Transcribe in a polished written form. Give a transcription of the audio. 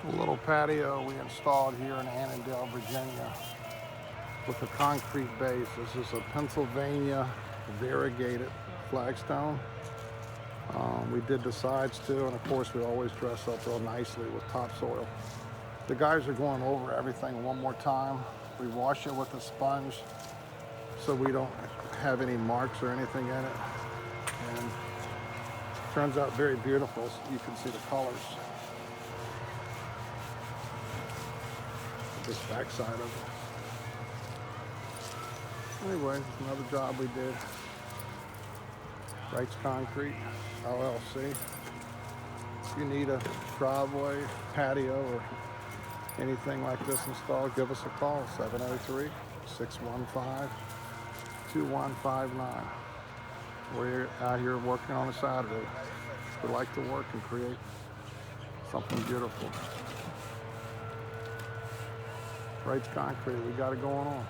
A little patio we installed here in Annandale, Virginia with a concrete base. This is a Pennsylvania variegated flagstone. We did the sides too, and of course we always dress up real nicely with topsoil. The guys are going over everything one more time. We wash it with a sponge so we don't have any marks or anything in it. And it turns out very beautiful. You can see the colors. This backside of it. Anyway, another job we did. Wright's Concrete, LLC. If you need a driveway, patio, or anything like this installed, give us a call, 703-615-2159. We're out here working on a Saturday. We like to work and create something beautiful. Wright's Concrete, we got it going on.